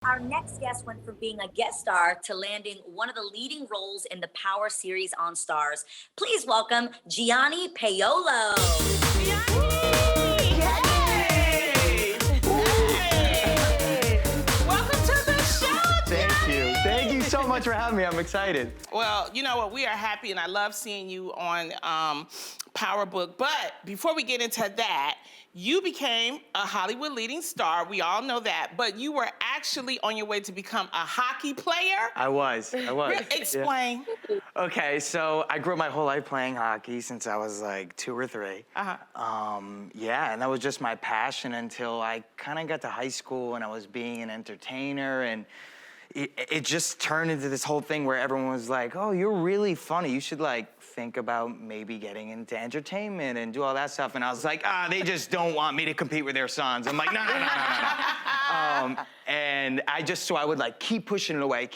Our next guest went from being a guest star to landing one of the leading roles in the Power series on Stars. Please welcome Gianni Paolo. Gianni! Yay! Hey! Welcome to the show, Thank Gianni! you. Thank you so much for having me. I'm excited. Well, you know what? We are happy, and I love seeing you on Power Book. But before we get into that, you became a Hollywood leading star. We all know that. But you were actually on your way to become a hockey player. I was. Explain. Yeah. Okay, so I grew up my whole life playing hockey since I was like 2 or 3. Yeah, and that was just my passion until I kind of got to high school and I was being an entertainer, and it just turned into this whole thing where everyone was like, oh, you're really funny. You should like think about maybe getting into entertainment and do all that stuff. And I was like, they just don't want me to compete with their sons. I'm like, no. And I would like keep pushing it away.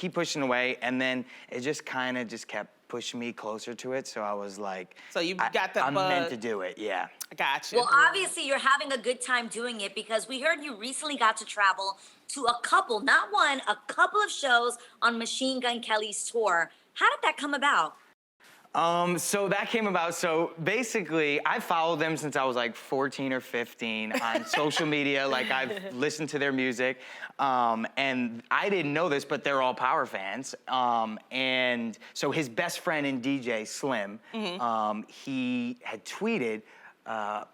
And then it just kind of just kept pushing me closer to it. So I was like, So you got the I'm bug. meant to do it, yeah. I got you. Well, obviously, you're having a good time doing it because we heard you recently got to travel to a couple, not one, a couple of shows on Machine Gun Kelly's tour. How did that come about? So that came about, so basically, I followed them since I was like 14 or 15 on social media, like I've listened to their music, and I didn't know this, but they're all Power fans, and so his best friend and DJ, Slim, he had tweeted,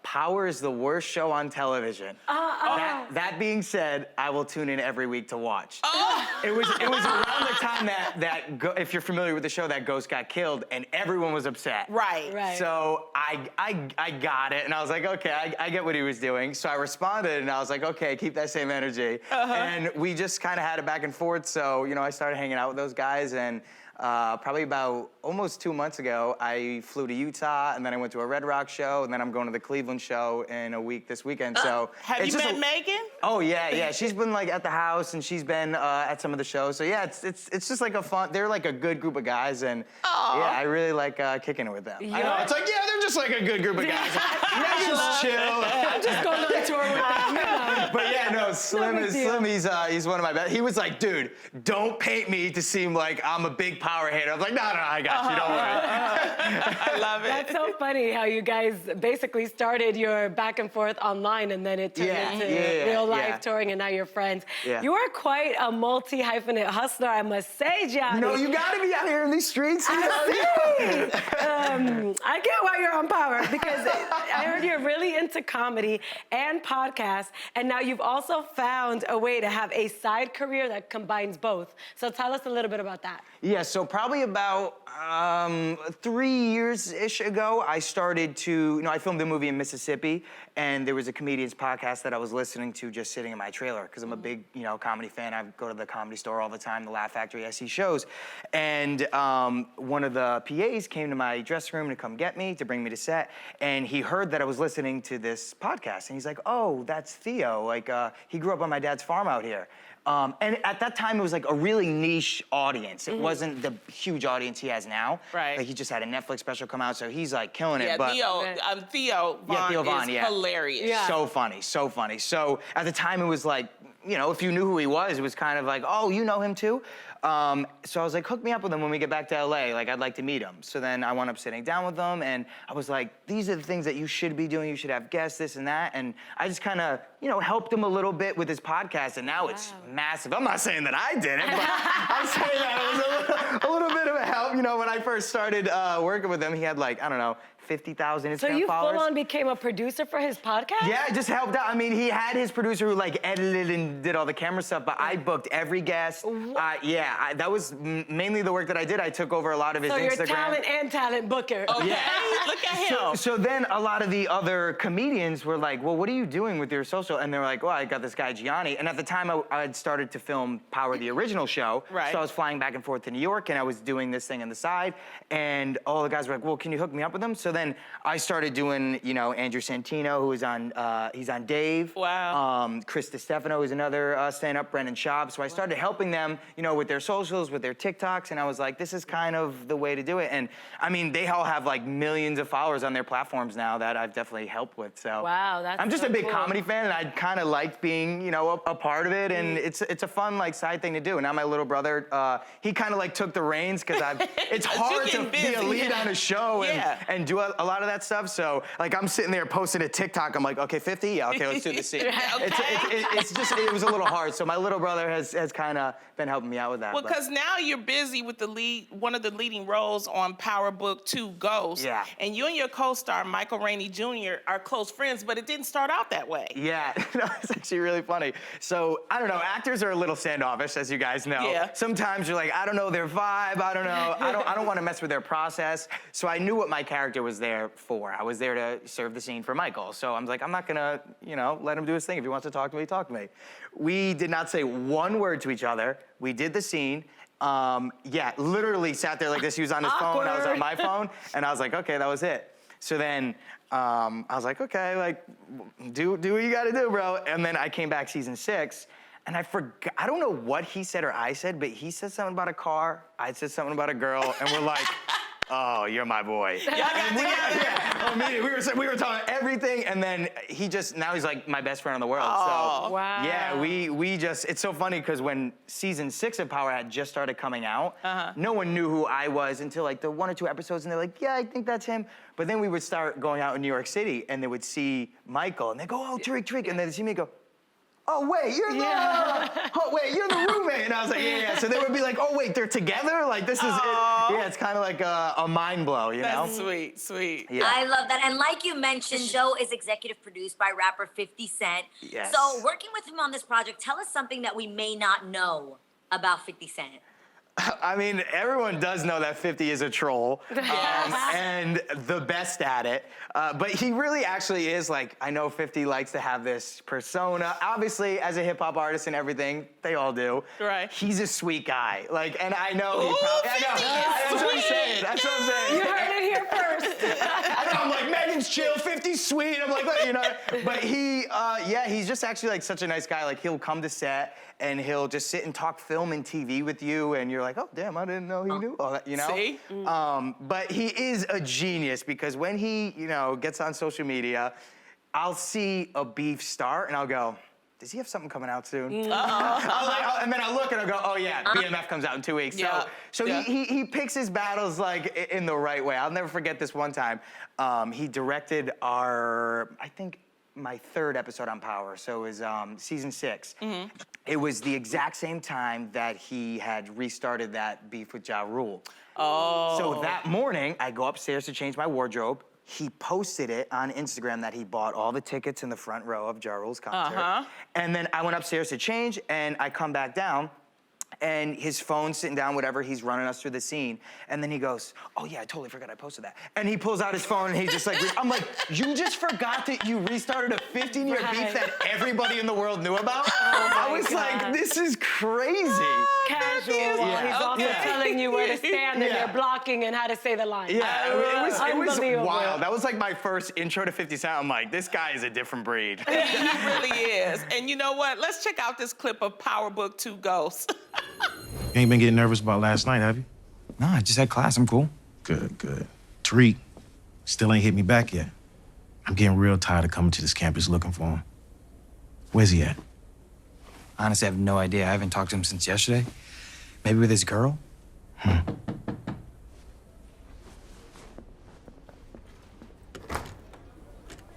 Power is the worst show on television. That being said, I will tune in every week to watch. It was around the time if you're familiar with the show, that Ghost got killed, and everyone was upset. Right. So I got it, and I was like, okay, I get what he was doing. So I responded, and I was like, okay, keep that same energy. And we just kind of had it back and forth. So I started hanging out with those guys, and probably about almost 2 months ago, I flew to Utah, and then I went to a Red Rock show, and then I'm going to the Cleveland show in a week this weekend. So have you met Megan? Oh yeah. She's been like at the house, and she's been at some of the shows. So yeah, it's just like a fun. They're like a good group of guys, and yeah, I really like kicking it with them. I know it's like they're just like a good group of guys. Megan's chill. I'm just going on tour with them. But yeah, no, Slim. He's one of my best. He was like, dude, don't paint me to seem like I'm a big Power hater. I was like, no, I got you. Don't worry. I love it. That's so funny how you guys basically started your back and forth online, and then it turned into real life touring, and now you're friends. Yeah. You are quite a multi-hyphenate hustler, I must say, Gianni. No, you got to be out here in these streets. I get why you're on Power, because I heard you're really into comedy and podcasts, and now you've also found a way to have a side career that combines both. So tell us a little bit about that. Yeah, so probably about 3 years-ish ago, I started to, I filmed a movie in Mississippi, and there was a comedian's podcast that I was listening to just sitting in my trailer, because I'm a big, comedy fan. I go to the Comedy Store all the time, the Laugh Factory, I see shows. And one of the PAs came to my dressing room to come get me, to bring me to set, and he heard that I was listening to this podcast, and he's like, oh, that's Theo. Like, he grew up on my dad's farm out here. And at that time, it was like a really niche audience. It wasn't the huge audience he has now. Right. Like, he just had a Netflix special come out, so he's like killing it. Yeah, but Theo Von is hilarious. Yeah. So funny. So at the time, it was like, if you knew who he was, it was kind of like, oh, you know him too? So I was like, hook me up with him when we get back to LA. Like, I'd like to meet him. So then I wound up sitting down with them, and I was like, these are the things that you should be doing. You should have guests, this and that. And I just kind of, helped him a little bit with his podcast, and now it's massive. I'm not saying that I did it, but I'm saying that it was a little bit of a help. When I first started working with him, he had like, I don't know, 50,000 Instagram So you followers. full-on became a producer for his podcast? Yeah, it just helped out. I mean, he had his producer who like edited and did all the camera stuff, but I booked every guest. That was mainly the work that I did. I took over a lot of his Instagram. So you're talent booker. Okay, look at him. So then a lot of the other comedians were like, well, what are you doing with your social? And they were like, well, I got this guy, Gianni. And at the time, I had started to film Power, the original show. Right. So I was flying back and forth to New York, and I was doing this thing on the side. And all the guys were like, well, can you hook me up with them? So So then I started doing, you know, Andrew Santino, who is on, he's on Dave. Wow. Chris DiStefano is another stand-up, Brendan Schaub. So I started helping them, you know, with their socials, with their TikToks, and I was like, this is kind of the way to do it. And I mean, they all have like millions of followers on their platforms now that I've definitely helped with. So Wow, that's I'm just so a big cool. comedy fan, and I kind of liked being, you know, a part of it, and it's a fun like side thing to do. And now my little brother, he kind of like took the reins because it's hard to be a lead on a show and do a lot of that stuff. So like I'm sitting there posting a TikTok. I'm like, okay, 50, yeah, okay, let's do the scene. It's just it was a little hard. So my little brother has kind of been helping me out with that. Well, because now you're busy with one of the leading roles on Power Book 2 Ghost. Yeah. And you and your co-star Michael Rainey Jr. are close friends, but it didn't start out that way. Yeah, no, it's actually really funny. So I don't know, actors are a little standoffish, as you guys know. Yeah. Sometimes you're like, I don't know their vibe. I don't know. I don't want to mess with their process. So I knew what my character was there for. I was there to serve the scene for Michael. So I'm like, I'm not gonna, you know, let him do his thing. If he wants to talk to me, talk to me. We did not say one word to each other. We did the scene. Yeah, literally sat there like this. He was on his phone, I was on my phone, and I was like, okay, that was it. So then I was like, okay, like, do what you gotta do, bro. And then I came back season 6, and I forgot, I don't know what he said or I said, but he said something about a car, I said something about a girl, and we're like, oh, you're my boy. We were talking everything, and then now he's like my best friend in the world. Oh. So Wow. yeah, we just, it's so funny because when season 6 of Power had just started coming out, no one knew who I was until like the 1 or 2 episodes, and they're like, yeah, I think that's him. But then we would start going out in New York City, and they would see Michael, and they go, oh, Tariq, and they'd see me go, oh, wait, you're the roommate. And I was like, yeah. So they would be like, oh, wait, they're together? Like, this is it. Yeah, it's kind of like a mind blow, you know? That's sweet, sweet. Yeah. I love that. And like you mentioned, the show is executive produced by rapper 50 Cent. Yes. So working with him on this project, tell us something that we may not know about 50 Cent. I mean, everyone does know that 50 is a troll and the best at it. But he really actually is like, I know 50 likes to have this persona. Obviously, as a hip hop artist and everything, they all do. Right. He's a sweet guy. Like, and I know Ooh, I 50 know. is That's what I'm sweet. saying. That's what I'm saying. You heard it here first. I know, I'm like, Megan's chill, 50's sweet. I'm like, you know. But he's just actually like such a nice guy. Like he'll come to set and he'll just sit and talk film and TV with you, and you're like, oh damn, I didn't know he knew all that, you know. See? But he is a genius because when he, you know, gets on social media, I'll see a beef start and I'll go, does he have something coming out soon? And then I look and I go, oh yeah, BMF comes out in 2 weeks. Yeah. So he picks his battles like in the right way. I'll never forget this one time. He directed I think my 3rd episode on Power. So it was season 6. It was the exact same time that he had restarted that beef with Ja Rule. Oh. So that morning, I go upstairs to change my wardrobe. He posted it on Instagram that he bought all the tickets in the front row of Ja Rule's concert. And then I went upstairs to change, and I come back down, and his phone's sitting down, whatever, he's running us through the scene. And then he goes, oh yeah, I totally forgot I posted that. And he pulls out his phone and he's just like, I'm like, you just forgot that you restarted a 15-year beef that everybody in the world knew about? I was like, this is crazy. Casual. He's also telling you where to stand and you're blocking and how to say the line. Yeah, it was Unbelievable. wild. That was like my first intro to 50 Cent. I'm like, this guy is a different breed. He really is. And you know what? Let's check out this clip of Power Book 2 Ghost. You ain't been getting nervous about last night, have you? No, I just had class. I'm cool. Good, good. Tariq still ain't hit me back yet. I'm getting real tired of coming to this campus looking for him. Where's he at? Honestly, I have no idea. I haven't talked to him since yesterday. Maybe with his girl?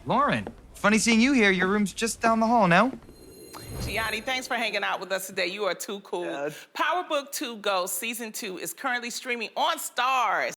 Lauren, funny seeing you here. Your room's just down the hall, no? Gianni, thanks for hanging out with us today. You are too cool. Power Book 2 Ghost Season 2 is currently streaming on STARZ.